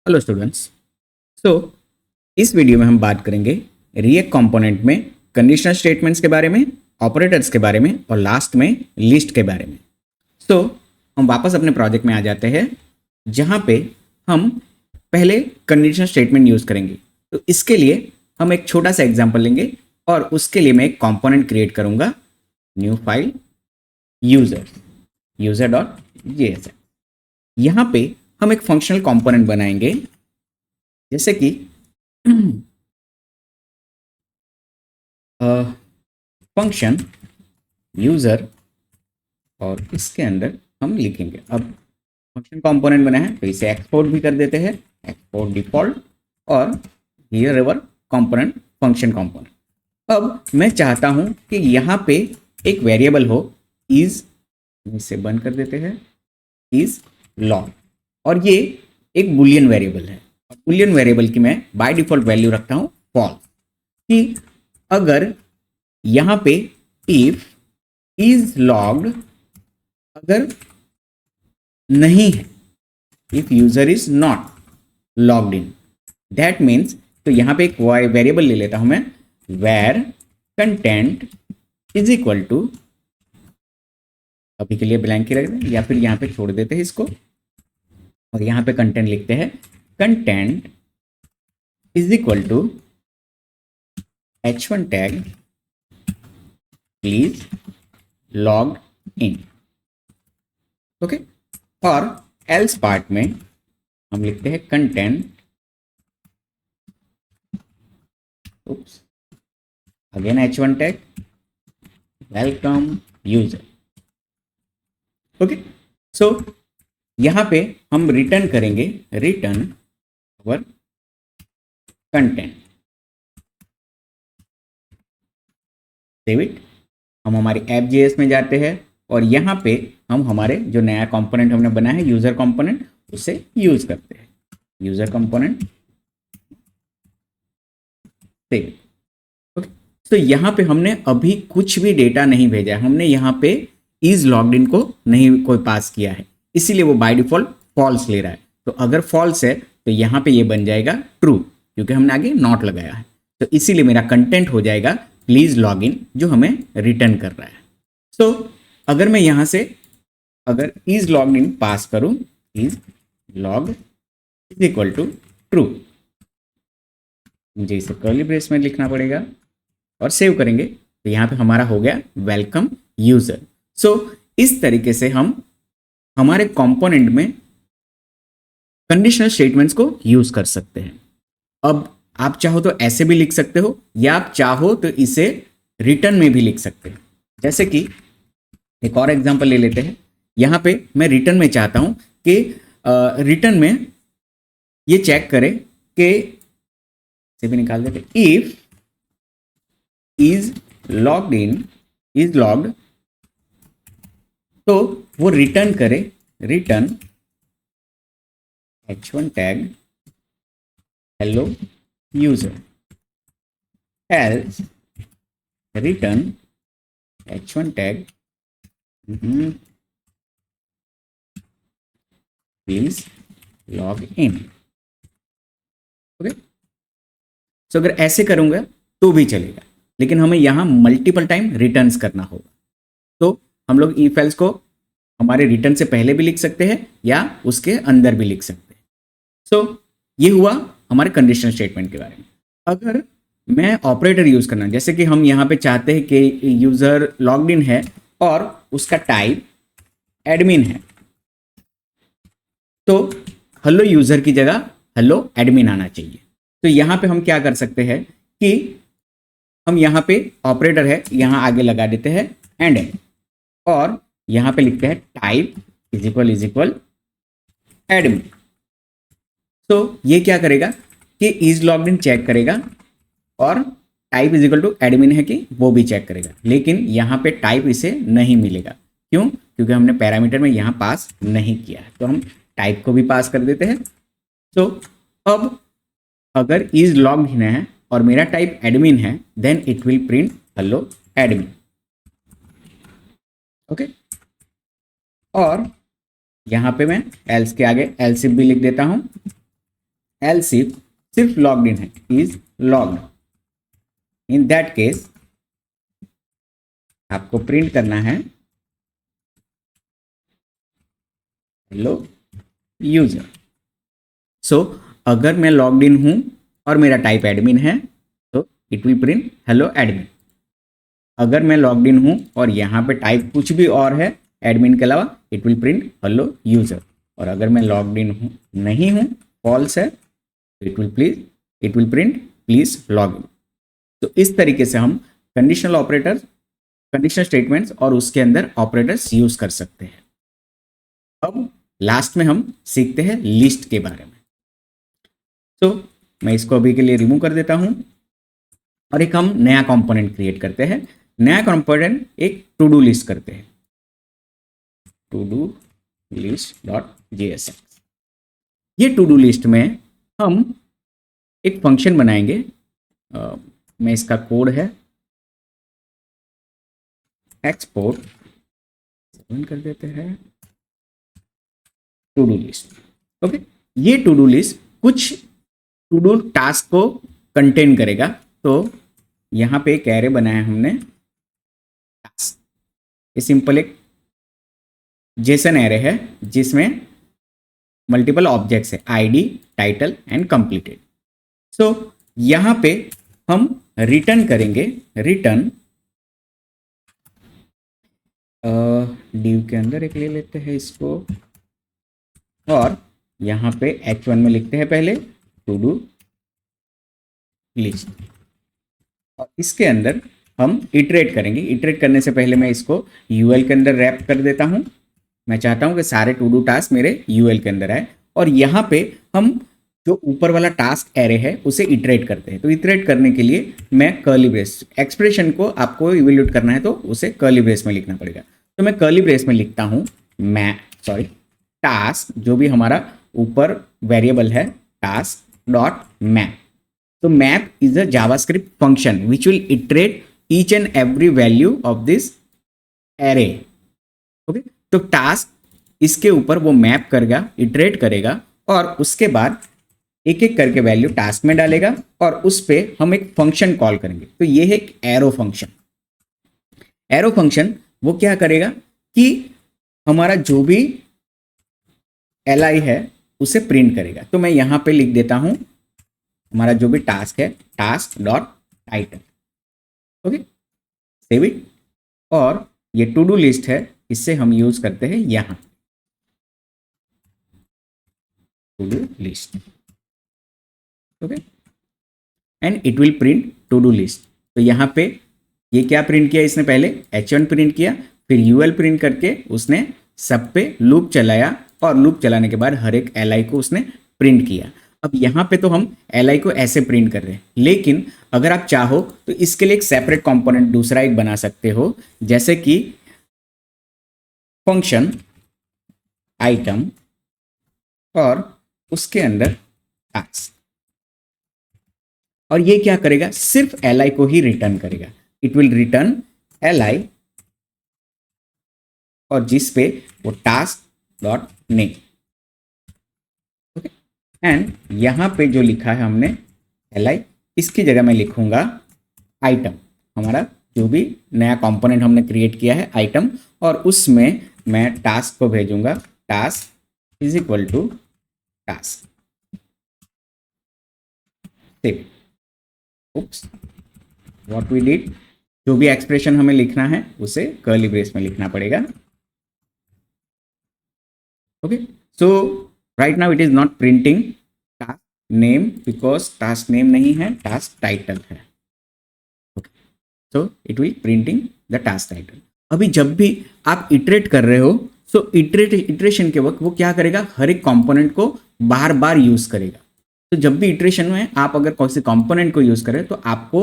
Hello students. सो इस video में हम बात करेंगे रिएक्ट कंपोनेंट में कंडीशनल स्टेटमेंट्स के बारे में, ऑपरेटर्स के बारे में और लास्ट में लिस्ट के बारे में। सो हम वापस अपने प्रोजेक्ट में आ जाते हैं जहाँ पे हम पहले कंडीशनल स्टेटमेंट यूज़ करेंगे। तो इसके लिए हम एक छोटा सा एग्जाम्पल लेंगे और उसके लिए मैं एक कंपोनेंट क्रिएट करूँगा, न्यू फाइल user.js। यहाँ पे हम एक फंक्शनल कंपोनेंट बनाएंगे जैसे कि फंक्शन यूजर और इसके अंदर हम लिखेंगे। अब फंक्शन कंपोनेंट बना है तो इसे एक्सपोर्ट भी कर देते हैं, एक्सपोर्ट डिफॉल्ट और here ever component function component. अब मैं चाहता हूं कि यहाँ पे एक वेरिएबल हो इज, इसे बंद कर देते हैं, इज लॉग, और ये एक बुलियन वेरिएबल है। बुलियन वेरिएबल की मैं बाय डिफॉल्ट वैल्यू रखता हूँ फॉल्स, कि अगर यहाँ पे इफ इज लॉग्ड अगर नहीं है, if user is not logged in, that means, तो यहाँ पे एक वेरिएबल ले लेता हूं मैं, where content is equal to, अभी के लिए ब्लैंक ही रख दें या फिर यहाँ पे छोड़ देते हैं इसको और यहाँ पे कंटेंट लिखते हैं, content is equal to h1 tag please log in. Okay, और एल्स पार्ट में हम लिखते हैं content, oops, again h1 tag welcome user. Okay, so यहां पे हम रिटर्न करेंगे, return our content, save it. हम हमारे app.js में जाते हैं और यहाँ पे हम हमारे जो नया कंपोनेंट हमने बनाया है यूजर कंपोनेंट, उसे यूज करते हैं, यूजर कंपोनेंट सेव। ओके, तो यहाँ पे हमने अभी कुछ भी डेटा नहीं भेजा है, हमने यहाँ पे इज लॉग्ड इन को नहीं कोई पास किया है, इसीलिए वो बाय डिफॉल्ट फॉल्स ले रहा है। तो अगर फॉल्स है तो यहाँ पे ये बन जाएगा ट्रू, क्योंकि हमने आगे नॉट लगाया है। तो इसीलिए मेरा कंटेंट हो जाएगा प्लीज लॉग इन, जो हमें रिटर्न कर रहा है। सो अगर मैं यहाँ से अगर इज लॉग्ड इन पास करूं, is log is equal to true, मुझे इसे कर्ली ब्रेस में लिखना पड़ेगा और सेव करेंगे, तो यहाँ पे हमारा हो गया वेलकम यूजर। सो इस तरीके से हम हमारे कंपोनेंट में कंडीशनल स्टेटमेंट्स को यूज कर सकते हैं। अब आप चाहो तो ऐसे भी लिख सकते हो या आप चाहो तो इसे रिटर्न में भी लिख सकते हैं। जैसे कि एक और एग्जांपल ले लेते हैं, यहाँ पे मैं रिटर्न में चाहता हूं कि रिटर्न में ये चेक करे कि, से भी निकाल देते, if is logged in, is logged, तो वो रिटर्न करे, return h1 tag hello user, else return h1 tag please log in. Okay, so अगर ऐसे करूंगा तो भी चलेगा, लेकिन हमें यहां मल्टीपल टाइम रिटर्न्स करना होगा। तो हम लोग इफ एल्स को हमारे रिटर्न से पहले भी लिख सकते हैं या उसके अंदर भी लिख सकते हैं। सो ये हुआ हमारे कंडीशनल स्टेटमेंट के बारे में। अगर मैं ऑपरेटर यूज करना, जैसे कि हम यहाँ पे चाहते हैं कि यूजर लॉग्ड इन है और उसका टाइप एडमिन है, तो हेलो यूजर की जगह हेलो एडमिन आना चाहिए। तो यहाँ पे हम क्या कर सकते हैं कि हम यहाँ पे ऑपरेटर है, यहाँ आगे लगा देते हैं एंड, और यहाँ पे लिखते हैं टाइप इज इक्वल एडमिन। तो ये क्या करेगा कि इज लॉग्ड इन चेक करेगा और type is equal to admin है कि वो भी चेक करेगा, लेकिन यहाँ पे टाइप इसे नहीं मिलेगा। क्यों? क्योंकि हमने पैरामीटर में यहाँ पास नहीं किया है, तो हम टाइप को भी पास कर देते हैं। तो अब अगर इज लॉग्ड इन है और मेरा टाइप एडमिन है, then it will print hello admin. Okay, और यहाँ पे मैं एल्स के आगे एल्स भी लिख देता हूँ, एल्स इफ सिर्फ लॉग्ड इन है, is logged, in that case आपको प्रिंट करना है हेलो यूजर। सो अगर मैं लॉग्ड इन हूं और मेरा टाइप एडमिन है तो it will print hello admin. अगर मैं लॉग्ड इन हूं और यहाँ पे टाइप कुछ भी और है एडमिन के अलावा, it will print hello user. और अगर मैं लॉग्ड इन हूं नहीं हूं, फॉल्स है, it will print please log इन। तो इस तरीके से हम कंडीशनल ऑपरेटर, कंडीशनल स्टेटमेंट्स और उसके अंदर ऑपरेटर्स यूज कर सकते हैं। अब लास्ट में हम सीखते हैं लिस्ट के बारे में। तो मैं इसको अभी के लिए रिमूव कर देता हूं और एक हम नया कंपोनेंट क्रिएट करते हैं। नया कंपोनेंट एक टू डू लिस्ट करते हैं, to do list dot JSX। ये टू डू लिस्ट में हम एक फंक्शन बनाएंगे। मैं इसका कोड है एक्सपोर्ट, कर देते हैं टू डू लिस्ट। ओके, ये टू डू लिस्ट कुछ टू डू टास्क को कंटेन करेगा। तो यहां पे एक एरे बनाया हमने टास्क, ये सिंपल एक जेसन एरे है जिसमें मल्टीपल ऑब्जेक्ट्स है, आईडी, टाइटल एंड कंप्लीटेड। सो यहां पे हम रिटर्न करेंगे, रिटर्न डिव के अंदर एक ले लेते हैं इसको, और यहाँ पे H1 में लिखते हैं पहले टू डू लिस्ट, और इसके अंदर हम इटरेट करेंगे। इटरेट करने से पहले मैं इसको यूएल के अंदर रैप कर देता हूँ। मैं चाहता हूँ कि सारे टू डू टास्क मेरे यूएल के अंदर आए, और यहाँ पे हम जो ऊपर वाला टास्क एरे है उसे इटरेट करते हैं। तो इटरेट करने के लिए मैं कर्ली ब्रेस, एक्सप्रेशन को आपको इवेल्यूट करना है तो उसे कर्ली ब्रेस में लिखना पड़ेगा। तो मैं कर्ली ब्रेस में लिखता हूँ टास्क, जो भी हमारा ऊपर वेरिएबल है टास्क डॉट मैप। तो map is a JavaScript function which will iterate each and every value of this array. Okay, तो टास्क इसके ऊपर वो मैप करेगा, इटरेट करेगा, और उसके बाद एक एक करके वैल्यू टास्क में डालेगा, और उस पे हम एक फंक्शन कॉल करेंगे। तो ये है एक एरो फंक्शन। एरो फंक्शन वो क्या करेगा कि हमारा जो भी li है उसे प्रिंट करेगा। तो मैं यहां पे लिख देता हूं हमारा जो भी टास्क है task dot title. Okay, save it. और ये टू डू लिस्ट है, इससे हम यूज करते हैं यहां to do list. Okay, and it will print to do list. तो यहां पे ये क्या प्रिंट किया इसने, पहले H1 प्रिंट किया, फिर UL प्रिंट करके उसने सब पे लूप चलाया, और लूप चलाने के बाद हर एक li को उसने प्रिंट किया। अब यहाँ पे तो हम li को ऐसे प्रिंट कर रहे हैं, लेकिन अगर आप चाहो तो इसके लिए एक सेपरेट कंपोनेंट दूसरा एक बना सकते हो, जैसे कि फंक्शन आइटम और उसके अंदर टास्क। और ये क्या करेगा, सिर्फ li को ही रिटर्न करेगा। इट विल रिटर्न li, और जिस पे वो task dot name. Okay, and यहां पे जो लिखा है हमने li, इसकी जगह मैं लिखूंगा आइटम, हमारा जो भी नया कंपोनेंट हमने क्रिएट किया है आइटम, और उसमें मैं टास्क को भेजूंगा task is equal to task. Oops, what we did, जो भी एक्सप्रेशन हमें लिखना है उसे कर्ली ब्रेस में लिखना पड़ेगा। Okay, so right now it is not printing task name because task name नहीं है, टास्क टाइटल है। Okay, so it will printing the task title. अभी जब भी आप इटरेट कर रहे हो, सो इटरेशन के वक्त वो क्या करेगा, हर एक कंपोनेंट को बार बार यूज करेगा। तो जब भी इटरेशन में आप अगर कोई से कंपोनेंट को यूज करें तो आपको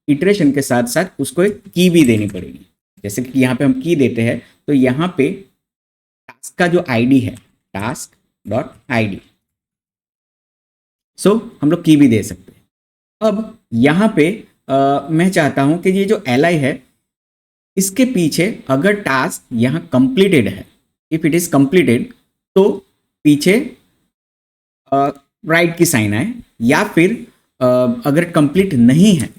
इटरेशन के साथ साथ उसको एक की भी देनी पड़ेगी। जैसे कि यहाँ पे हम की देते हैं, तो यहाँ पे टास्क का जो आईडी है टास्क डॉट आईडी, सो हम लोग की भी दे सकते हैं। अब यहाँ पे मैं चाहता हूं कि ये जो li है इसके पीछे अगर टास्क यहाँ कंप्लीटेड है, इफ इट इज कंप्लीटेड, तो पीछे राइट की साइन आए, या फिर अगर कंप्लीट नहीं है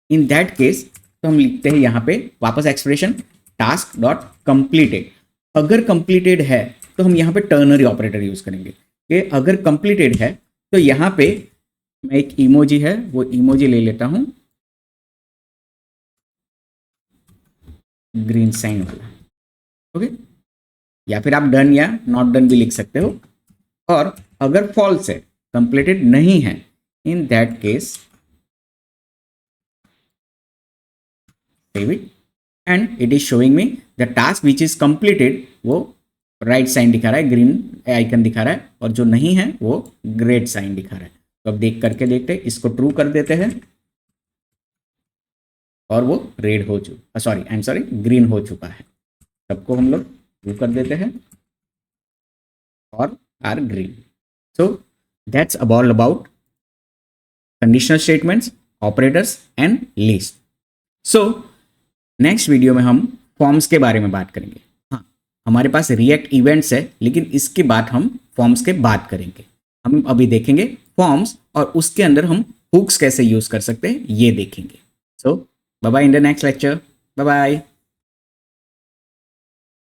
इन दैट केस तो हम लिखते हैं यहाँ पे वापस एक्सप्रेशन टास्क डॉट कंप्लीटेड। अगर कंप्लीटेड है तो हम यहाँ पे टर्नरी ऑपरेटर यूज करेंगे कि अगर कंप्लीटेड है तो यहाँ पे मैं एक इमोजी है वो इमोजी ले लेता हूँ, ग्रीन साइन वाला, ओके। या फिर आप डन या नॉट डन भी लिख सकते हो। और अगर फॉल्स है, कंप्लीटेड नहीं है, in that case save it and it is showing me the task which is completed, वो राइट साइन दिखा रहा है, ग्रीन आइकन दिखा रहा है, और जो नहीं है वो ग्रेड साइन दिखा रहा है। तो अब देख करके देखते हैं, इसको ट्रू कर देते हैं और वो रेड हो चुका, sorry I am sorry green हो चुका है। सबको हम लोग ट्रू कर देते हैं और or green. So that's all about conditional statements, operators and list. So next video में हम फॉर्म्स के बारे में बात करेंगे। हाँ, हमारे पास रिएक्ट इवेंट्स है, लेकिन इसके बाद हम फॉर्म्स के बात करेंगे। हम अभी देखेंगे फॉर्म्स और उसके अंदर हम हुक्स कैसे यूज कर सकते हैं ये देखेंगे। So bye bye in the next lecture, bye bye.